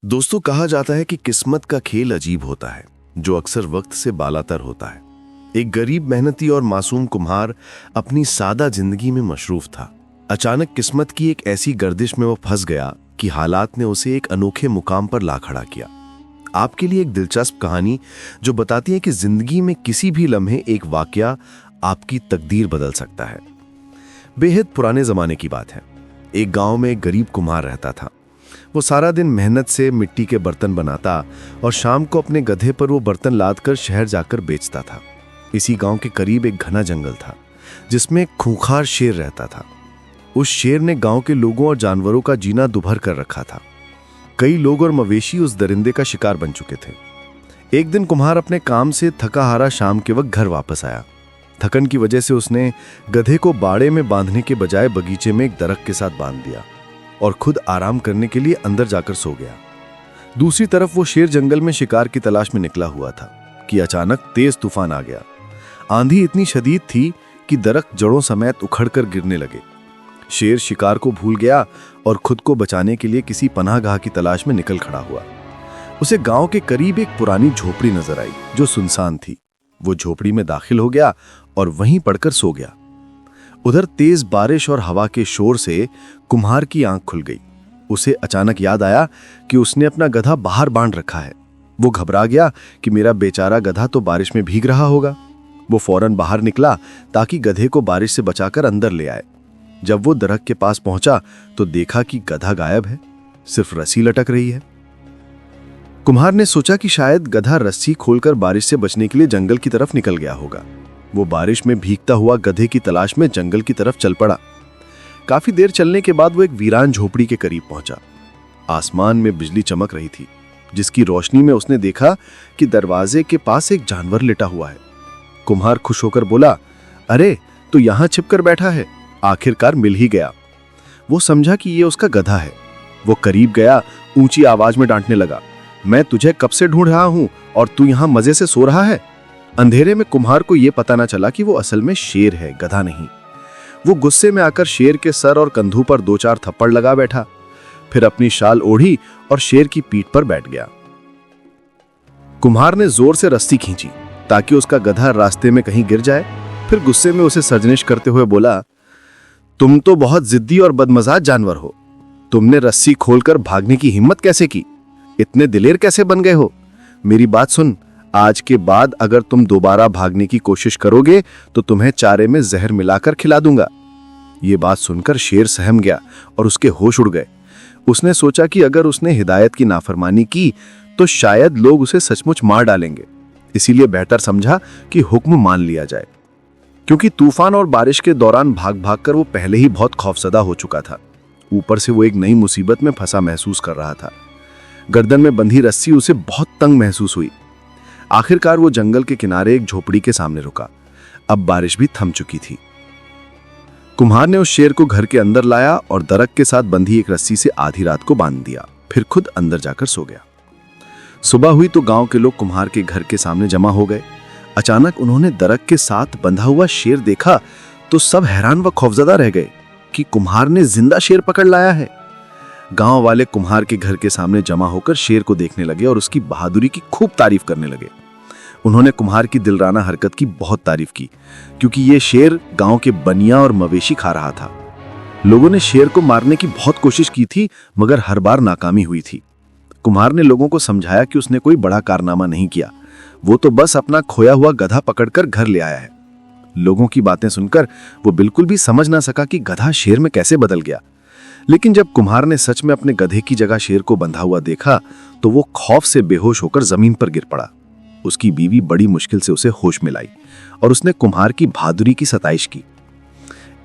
दोस्तों, कहा जाता है कि किस्मत का खेल अजीब होता है जो अक्सर वक्त से बालातर होता है। एक गरीब, मेहनती और मासूम कुम्हार अपनी सादा जिंदगी में मशरूफ था। अचानक किस्मत की एक ऐसी गर्दिश में वो फंस गया कि हालात ने उसे एक अनोखे मुकाम पर ला खड़ा किया। आपके लिए एक दिलचस्प कहानी जो बताती है कि जिंदगी में किसी भी लम्हे एक वाकया आपकी तकदीर बदल सकता है। बेहद पुराने जमाने की बात है। एक गांव में एक गरीब कुम्हार रहता था। वो सारा दिन मेहनत से मिट्टी के बर्तन बनाता और शाम को अपने गधे पर वो बर्तन लादकर शहर जाकर बेचता था। इसी गांव के करीब एक घना जंगल था जिसमें एक खूंखार शेर रहता था। उस शेर ने गांव के लोगों और जानवरों का जीना दुभर कर रखा था। कई लोग और मवेशी उस दरिंदे का शिकार बन चुके थे। एक दिन कुम्हार अपने काम से थका हारा शाम के वक्त घर वापस आया। थकन की वजह से उसने गधे को बाड़े में बांधने के बजाय बगीचे में एक दरख्त के साथ बांध दिया और खुद आराम करने के लिए अंदर जाकर सो गया। दूसरी तरफ वो शेर जंगल में शिकार की तलाश में निकला हुआ था कि अचानक तेज तूफान आ गया। आंधी इतनी शदीद थी कि दरख्त जड़ों समेत उखड़कर गिरने लगे। शेर शिकार को भूल गया और खुद को बचाने के लिए किसी पनाहगाह की तलाश में निकल खड़ा हुआ। उसे गांव के करीब एक पुरानी झोपड़ी नजर आई जो सुनसान थी। वो झोपड़ी में दाखिल हो गया और वहीं पड़कर सो गया। उधर तेज बारिश और हवा के शोर से कुम्हार की आंख खुल गई। उसे अचानक याद आया कि उसने अपना गधा बाहर बांध रखा है। वो घबरा गया कि मेरा बेचारा गधा तो बारिश में भीग रहा होगा। वो फौरन बाहर निकला ताकि गधे को बारिश से बचाकर अंदर ले आए। जब वो दरख्त के पास पहुंचा तो देखा कि गधा गायब है, सिर्फ रस्सी लटक रही है। कुम्हार ने सोचा कि शायद गधा रस्सी खोलकर बारिश से बचने के लिए जंगल की तरफ निकल गया होगा। वो बारिश में भीगता हुआ गधे की तलाश में जंगल की तरफ चल पड़ा। काफी देर चलने के बाद वो एक वीरान झोपड़ी के करीब पहुंचा। आसमान में बिजली चमक रही थी, जिसकी रोशनी में उसने देखा कि दरवाजे के पास एक जानवर लेटा हुआ है। कुम्हार खुश होकर बोला, अरे तो यहां छिपकर बैठा है, आखिरकार मिल ही गया। वो समझा कि ये उसका गधा है। वो करीब गया, ऊंची आवाज में डांटने लगा, मैं तुझे कब से ढूंढ रहा हूं और तू यहां मजे से सो रहा है। अंधेरे में कुम्हार को यह पता न चला कि वो असल में शेर है, गधा नहीं। वो गुस्से में आकर शेर के सर और कंधों पर 2-4 थप्पड़ लगा बैठा। फिर अपनी शाल ओढ़ी और शेर की पीठ पर बैठ गया। कुम्हार ने जोर से रस्सी खींची ताकि उसका गधा रास्ते में कहीं गिर जाए। फिर गुस्से में उसे सर्जनिश करते हुए बोला, तुम तो बहुत जिद्दी और बदमजाज जानवर हो। तुमने रस्सी खोलकर भागने की हिम्मत कैसे की? इतने दिलेर कैसे बन गए हो? मेरी बात सुन, आज के बाद अगर तुम दोबारा भागने की कोशिश करोगे तो तुम्हें चारे में जहर मिलाकर खिला दूंगा। ये बात सुनकर शेर सहम गया और उसके होश उड़ गए। उसने सोचा कि अगर उसने हिदायत की नाफरमानी की तो शायद लोग उसे सचमुच मार डालेंगे। इसीलिए बेहतर समझा कि हुक्म मान लिया जाए। क्योंकि तूफान और बारिश के दौरान भाग भागकर वो पहले ही बहुत खौफजदा हो चुका था। ऊपर से वो एक नई मुसीबत में फंसा महसूस कर रहा था। गर्दन में बंधी रस्सी उसे बहुत तंग महसूस हुई। आखिरकार वो जंगल के किनारे एक झोपड़ी के सामने रुका। अब बारिश भी थम चुकी थी। कुम्हार ने उस शेर को घर के अंदर लाया और दरख्त के साथ बंधी एक रस्सी से आधी रात को बांध दिया। फिर खुद अंदर जाकर सो गया। सुबह हुई तो गांव के लोग कुम्हार के घर के सामने जमा हो गए। अचानक उन्होंने दरख्त के साथ बंधा हुआ शेर देखा तो सब हैरान व खौफजदा रह गए कि कुम्हार ने जिंदा शेर पकड़ लाया है। गांव वाले कुम्हार के घर के सामने जमा होकर शेर को देखने लगे और उसकी बहादुरी की खूब तारीफ करने लगे। उन्होंने कुम्हार की दिलराना हरकत की बहुत तारीफ की, क्योंकि ये शेर गांव के बनिया और मवेशी खा रहा था। लोगों ने शेर को मारने की बहुत कोशिश की थी, मगर हर बार नाकामी हुई थी। कुम्हार ने लोगों को समझाया कि उसने कोई बड़ा कारनामा नहीं किया, वो तो बस अपना खोया हुआ गधा पकड़कर घर ले आया है। लोगों की बातें सुनकर वो बिल्कुल भी समझ ना सका कि गधा शेर में कैसे बदल गया। लेकिन जब कुम्हार ने सच में अपने गधे की जगह शेर को बंधा हुआ देखा तो वो खौफ से बेहोश होकर जमीन पर गिर पड़ा। उसकी बीवी बड़ी मुश्किल से उसे होश में लाई और उसने कुम्हार की बहादुरी की सताइश की।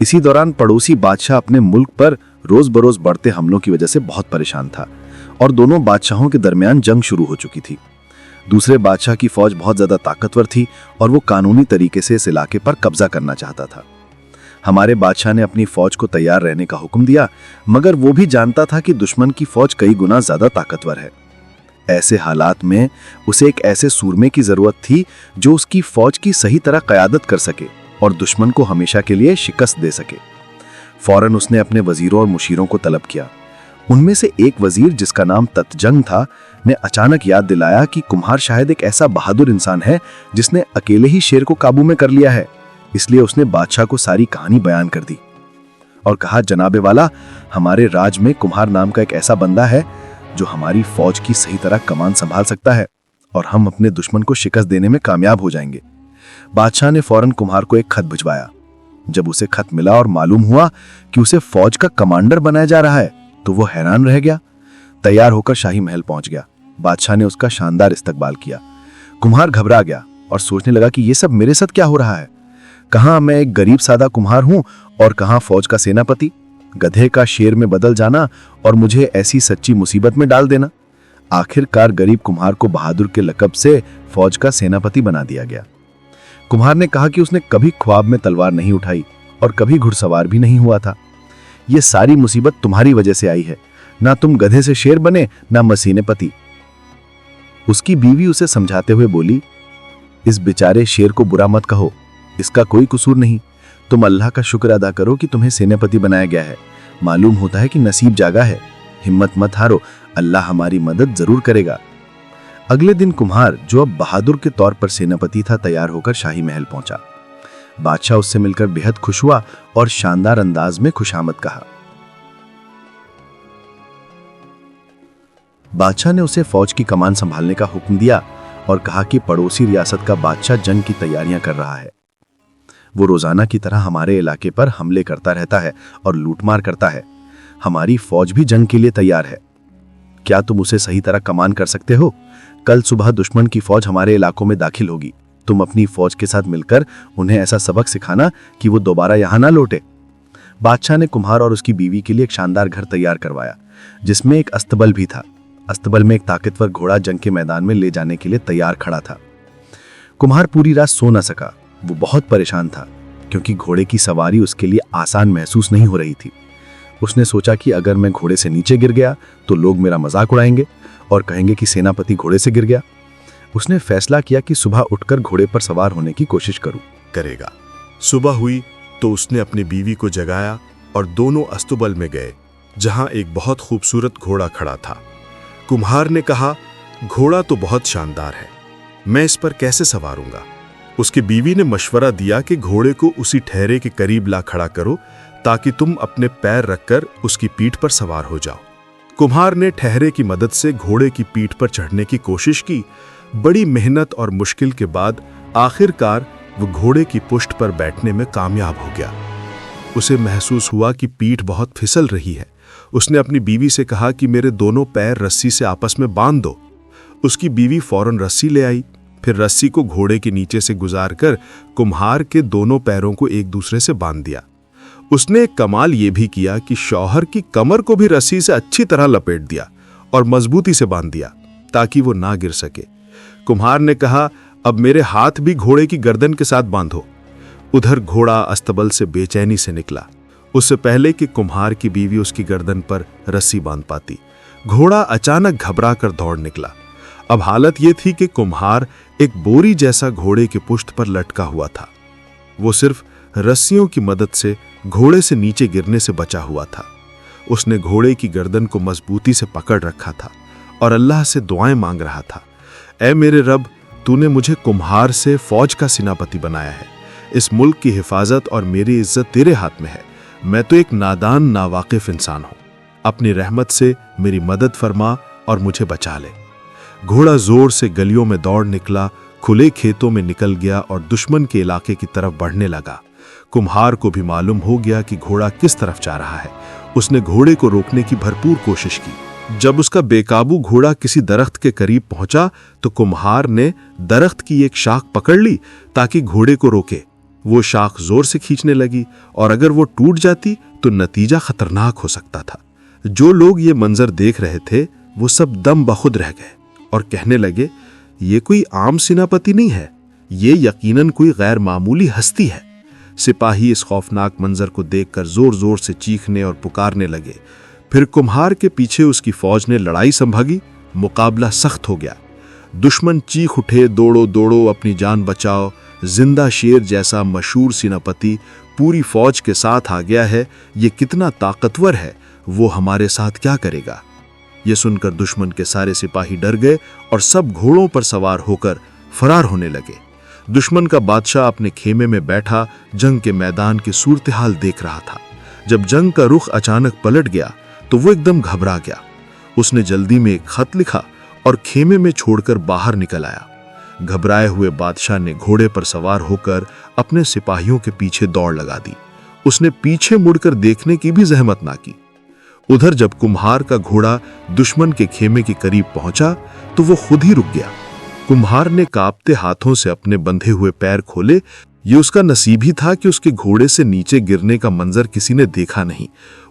इसी दौरान पड़ोसी बादशाह अपने मुल्क पर रोज बरोज बढ़ते हमलों की वजह से बहुत परेशान था और दोनों बादशाहों के दरमियान जंग शुरू हो चुकी थी। दूसरे बादशाह की फौज बहुत ज्यादा ताकतवर थी और वो कानूनी तरीके से इस इलाके पर कब्जा करना चाहता था। हमारे बादशाह ने अपनी फौज को तैयार रहने का हुक्म दिया, मगर वो भी जानता था कि दुश्मन की फौज कई गुना ज्यादा ताकतवर है। ऐसे हालात में उसे एक ऐसे सूरमे की जरूरत थी जो उसकी फौज की सही तरह क़यादत कर सके और दुश्मन को हमेशा के लिए शिकस्त दे सके। फौरन उसने अपने वजीरों और मुशीरों को तलब किया। उनमें से एक वजीर, जिसका नाम ततजंग था, ने अचानक याद दिलाया कि कुम्हार शायद एक ऐसा बहादुर इंसान है जिसने अकेले ही शेर को काबू में कर लिया है। इसलिए उसने बादशाह को सारी कहानी बयान कर दी और कहा, जनाबे वाला, हमारे राज में कुम्हार नाम का एक ऐसा बंदा है जो हमारी फौज की सही तरह कमान संभाल सकता है और हम अपने दुश्मन को शिकस्त देने में कामयाब हो जाएंगे। बादशाह ने फौरन कुम्हार को एक खत भिजवाया। जब उसे खत मिला और मालूम हुआ कि उसे फौज का कमांडर बनाया जा रहा है तो वो हैरान रह गया। तैयार होकर शाही महल पहुंच गया। बादशाह ने उसका शानदार इस्तकबाल किया। कुम्हार घबरा गया और सोचने लगा कि ये सब मेरे साथ क्या हो रहा है। कहां मैं एक गरीब सादा कुम्हार हूं और कहां फौज का सेनापति। गधे का शेर में बदल जाना और मुझे ऐसी सच्ची मुसीबत में डाल देना। आखिरकार गरीब कुम्हार को बहादुर के लकब से फौज का सेनापति बना दिया गया। कुम्हार ने कहा कि उसने कभी ख्वाब में तलवार नहीं उठाई और कभी घुड़सवार भी नहीं हुआ था। ये सारी मुसीबत तुम्हारी वजह से आई है। ना तुम गधे से शेर बने, ना मसीने पति। उसकी बीवी उसे समझाते हुए बोली, इस बेचारे शेर को बुरा मत कहो, इसका कोई कसूर नहीं। तुम अल्लाह का शुक्र अदा करो कि तुम्हें सेनापति बनाया गया है। मालूम होता है कि नसीब जागा है। हिम्मत मत हारो, अल्लाह हमारी मदद जरूर करेगा। अगले दिन कुम्हार, जो अब बहादुर के तौर पर सेनापति था, तैयार होकर शाही महल पहुंचा। बादशाह उससे मिलकर बेहद खुश हुआ और शानदार अंदाज में खुशामद कहा। बादशाह ने उसे फौज की कमान संभालने का हुक्म दिया और कहा कि पड़ोसी रियासत का बादशाह जंग की तैयारियां कर रहा है। वो रोजाना की तरह हमारे इलाके पर हमले करता रहता है और लूटमार करता है। हमारी फौज भी जंग के लिए तैयार है। क्या तुम उसे सही तरह कमान कर सकते हो? कल सुबह दुश्मन की फौज हमारे इलाकों में दाखिल होगी। तुम अपनी फौज के साथ मिलकर उन्हें ऐसा सबक सिखाना कि वो दोबारा यहां ना लौटे। बादशाह ने कुम्हार और उसकी बीवी के लिए एक शानदार घर तैयार करवाया, जिसमें एक अस्तबल भी था। अस्तबल में एक ताकतवर घोड़ा जंग के मैदान में ले जाने के लिए तैयार खड़ा था। कुम्हार पूरी रात सो न सका। वो बहुत परेशान था क्योंकि घोड़े की सवारी उसके लिए आसान महसूस नहीं हो रही थी। उसने सोचा कि अगर मैं घोड़े से नीचे गिर गया तो लोग मेरा मजाक उड़ाएंगे और कहेंगे कि सेनापति घोड़े से गिर गया। उसने फैसला किया कि सुबह उठकर घोड़े पर सवार होने की कोशिश करेगा। सुबह हुई तो उसने अपनी बीवी को जगाया और दोनों अस्तबल में गए, जहां एक बहुत खूबसूरत घोड़ा खड़ा था। कुम्हार ने कहा, घोड़ा तो बहुत शानदार है, मैं इस पर कैसे सवारूंगा? उसकी बीवी ने मशवरा दिया कि घोड़े को उसी ठहरे के करीब ला खड़ा करो ताकि तुम अपने पैर रखकर उसकी पीठ पर सवार हो जाओ। कुम्हार ने ठहरे की मदद से घोड़े की पीठ पर चढ़ने की कोशिश की। बड़ी मेहनत और मुश्किल के बाद आखिरकार वो घोड़े की पुष्ट पर बैठने में कामयाब हो गया। उसे महसूस हुआ कि पीठ बहुत फिसल रही है। उसने अपनी बीवी से कहा कि मेरे दोनों पैर रस्सी से आपस में बांध दो। उसकी बीवी फौरन रस्सी ले आई। फिर रस्सी को घोड़े के नीचे से गुजारकर कुम्हार के दोनों पैरों को एक दूसरे से बांध दिया। उसने एक कमाल यह भी किया कि शौहर की कमर को भी रस्सी से अच्छी तरह लपेट दिया और मजबूती से बांध दिया ताकि वो ना गिर सके। कुम्हार ने कहा, अब मेरे हाथ भी घोड़े की गर्दन के साथ बांधो। उधर घोड़ा अस्तबल से बेचैनी से निकला, उससे पहले कि कुम्हार की बीवी उसकी गर्दन पर रस्सी बांध पाती। घोड़ा अचानक घबरा कर दौड़ निकला। अब हालत यह थी कि कुम्हार एक बोरी जैसा घोड़े के पुष्ट पर लटका हुआ था। वो सिर्फ रस्सियों की मदद से घोड़े से नीचे गिरने से बचा हुआ था। उसने घोड़े की गर्दन को मजबूती से पकड़ रखा था और अल्लाह से दुआएं मांग रहा था, ऐ मेरे रब, तूने मुझे कुम्हार से फौज का सेनापति बनाया है। इस मुल्क की हिफाजत और मेरी इज्जत तेरे हाथ में है। मैं तो एक नादान नावाकिफ इंसान हूं। अपनी रहमत से मेरी मदद फरमा और मुझे बचा ले। घोड़ा जोर से गलियों में दौड़ निकला, खुले खेतों में निकल गया और दुश्मन के इलाके की तरफ बढ़ने लगा। कुम्हार को भी मालूम हो गया कि घोड़ा किस तरफ जा रहा है। उसने घोड़े को रोकने की भरपूर कोशिश की। जब उसका बेकाबू घोड़ा किसी दरख्त के करीब पहुंचा तो कुम्हार ने दरख्त की एक शाख पकड़ ली ताकि घोड़े को रोके। वो शाख जोर से खींचने लगी और अगर वो टूट जाती तो नतीजा खतरनाक हो सकता था। जो लोग ये मंजर देख रहे थे वो सब दम बखुद रह गए और कहने लगे, ये कोई आम सेनापति नहीं है, ये यकीनन कोई गैर मामूली हस्ती है। सिपाही इस खौफनाक मंजर को देखकर जोर जोर से चीखने और पुकारने लगे। फिर कुम्हार के पीछे उसकी फौज ने लड़ाई संभागी। मुकाबला सख्त हो गया। दुश्मन चीख उठे, दौड़ो दौड़ो, अपनी जान बचाओ, जिंदा शेर जैसा मशहूर सेनापति पूरी फौज के साथ आ गया है, ये कितना ताकतवर है, वो हमारे साथ क्या करेगा। ये सुनकर दुश्मन के सारे सिपाही डर गए और सब घोड़ों पर सवार होकर फरार होने लगे। दुश्मन का बादशाह अपने खेमे में बैठा जंग के मैदान की सूरत हाल देख रहा था। जब जंग का रुख अचानक पलट गया तो वो एकदम घबरा गया। उसने जल्दी में एक खत लिखा और खेमे में छोड़कर बाहर निकल आया। घबराए हुए बादशाह ने घोड़े पर सवार होकर अपने सिपाहियों के पीछे दौड़ लगा दी। उसने पीछे मुड़कर देखने की भी जहमत ना की। उधर जब कुम्हार का घोड़ा दुश्मन के खेमे के करीब पहुंचा तो वो खुद ही रुक गया। कुम्हार ने कांपते हाथों से अपने बंधे हुए पैर खोले। ये उसका नसीब ही था कि उसके घोड़े से नीचे गिरने का मंजर किसी ने देखा नहीं।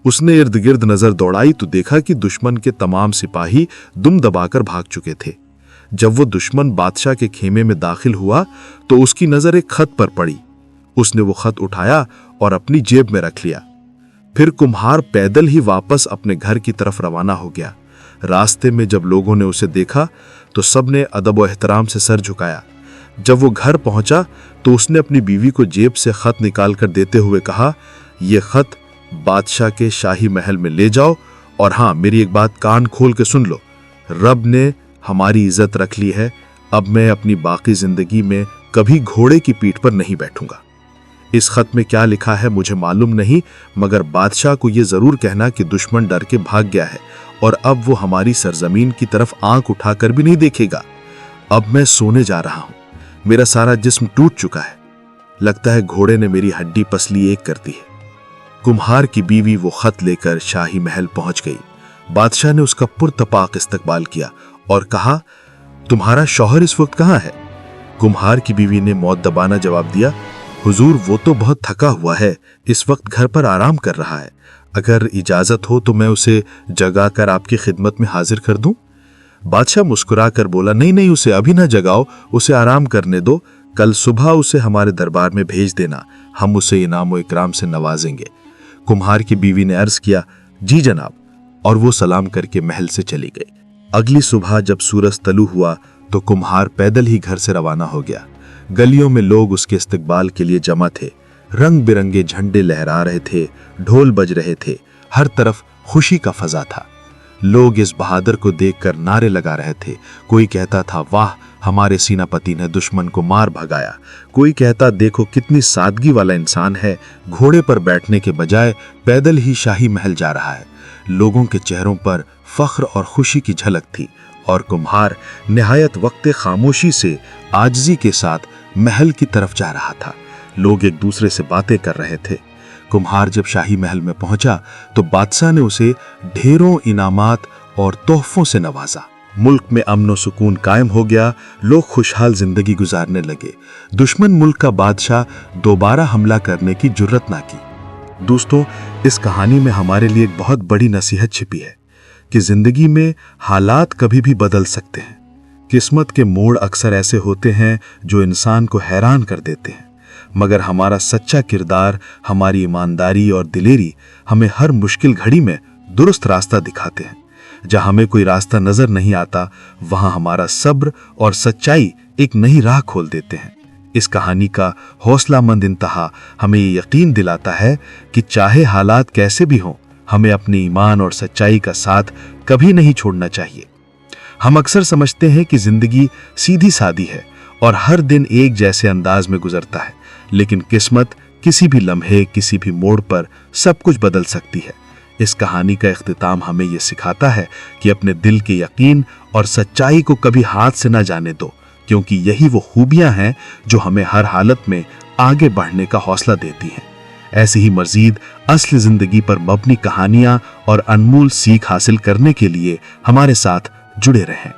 उसने इर्द गिर्द नजर दौड़ाई तो देखा कि दुश्मन के तमाम सिपाही दुम दबाकर भाग चुके थे। जब वो दुश्मन बादशाह के खेमे में दाखिल हुआ तो उसकी नजर एक खत पर पड़ी। उसने वो खत उठाया और अपनी जेब में रख लिया। फिर कुम्हार पैदल ही वापस अपने घर की तरफ रवाना हो गया। रास्ते में जब लोगों ने उसे देखा तो सबने अदब व एहतराम से सर झुकाया। जब वो घर पहुंचा तो उसने अपनी बीवी को जेब से खत निकालकर देते हुए कहा, यह खत बादशाह के शाही महल में ले जाओ और हाँ, मेरी एक बात कान खोल के सुन लो। रब ने हमारी इज्जत रख ली है। अब मैं अपनी बाकी जिंदगी में कभी घोड़े की पीठ पर नहीं बैठूंगा। इस खत में क्या लिखा है मुझे मालूम नहीं, मगर बादशाह को यह जरूर कहना कि दुश्मन डर के भाग गया है और अब वो हमारी सरजमीन की तरफ आंख उठाकर भी नहीं देखेगा। अब मैं सोने जा रहा हूं। मेरा सारा जिस्म टूट चुका है। लगता है घोड़े ने मेरी हड्डी पसली एक कर दी है। कुम्हार की बीवी वो खत लेकर शाही महल पहुंच गई। बादशाह ने उसका पुरतपाक इस्तकबाल किया और कहा, तुम्हारा शौहर इस वक्त कहां है? कुम्हार की बीवी ने मौत दबाना जवाब दिया, हुजूर वो तो बहुत थका हुआ है, इस वक्त घर पर आराम कर रहा है। अगर इजाजत हो तो मैं उसे जगाकर आपकी खिदमत में हाजिर कर दूं? बादशाह मुस्कुराकर बोला, नहीं नहीं, उसे अभी ना जगाओ, उसे आराम करने दो। कल सुबह उसे हमारे दरबार में भेज देना, हम उसे इनाम व इकराम से नवाजेंगे। कुम्हार की बीवी ने अर्ज किया, जी जनाब, और वो सलाम करके महल से चली गई। अगली सुबह जब सूरज तलू हुआ तो कुम्हार पैदल ही घर से रवाना हो गया। गलियों में लोग उसके इस्तकबाल के लिए जमा थे। रंग बिरंगे झंडे लहरा रहे थे, ढोल बज रहे थे, हर तरफ खुशी का फजा था। लोग इस बहादुर को देखकर नारे लगा रहे थे। कोई कहता था, वाह, हमारे सेनापति ने दुश्मन को मार भगाया। कोई कहता, देखो कितनी सादगी वाला इंसान है, घोड़े पर बैठने के बजाय पैदल ही शाही महल जा रहा है। लोगों के चेहरों पर फख्र और खुशी की झलक थी और कुम्हार निहायत वक्त खामोशी से आजिज़ी के साथ महल की तरफ जा रहा था। लोग एक दूसरे से बातें कर रहे थे। कुम्हार जब शाही महल में पहुंचा तो बादशाह ने उसे ढेरों इनामात और तोहफों से नवाजा। मुल्क में अमन व सुकून कायम हो गया। लोग खुशहाल जिंदगी गुजारने लगे। दुश्मन मुल्क का बादशाह दोबारा हमला करने की जुर्रत ना की। दोस्तों, इस कहानी में हमारे लिए एक बहुत बड़ी नसीहत छिपी है कि जिंदगी में हालात कभी भी बदल सकते हैं। किस्मत के मोड़ अक्सर ऐसे होते हैं जो इंसान को हैरान कर देते हैं, मगर हमारा सच्चा किरदार, हमारी ईमानदारी और दिलेरी हमें हर मुश्किल घड़ी में दुरुस्त रास्ता दिखाते हैं। जहां हमें कोई रास्ता नजर नहीं आता, वहां हमारा सब्र और सच्चाई एक नई राह खोल देते हैं। इस कहानी का हौसलामंद इंतहा हमें ये यकीन दिलाता है कि चाहे हालात कैसे भी हों, हमें अपने ईमान और सच्चाई का साथ कभी नहीं छोड़ना चाहिए। हम अक्सर समझते हैं कि जिंदगी सीधी सादी है और हर दिन एक जैसे अंदाज में गुजरता है, लेकिन किस्मत किसी भी लम्हे, किसी भी मोड़ पर सब कुछ बदल सकती है। इस कहानी का इख्तिताम हमें यह सिखाता है कि अपने दिल के यकीन और सच्चाई को कभी हाथ से ना जाने दो, क्योंकि यही वो खूबियां हैं जो हमें हर हालत में आगे बढ़ने का हौसला देती हैं। ऐसी ही मजीद असली जिंदगी पर मबनी कहानियां और अनमोल सीख हासिल करने के लिए हमारे साथ जुड़े रहें।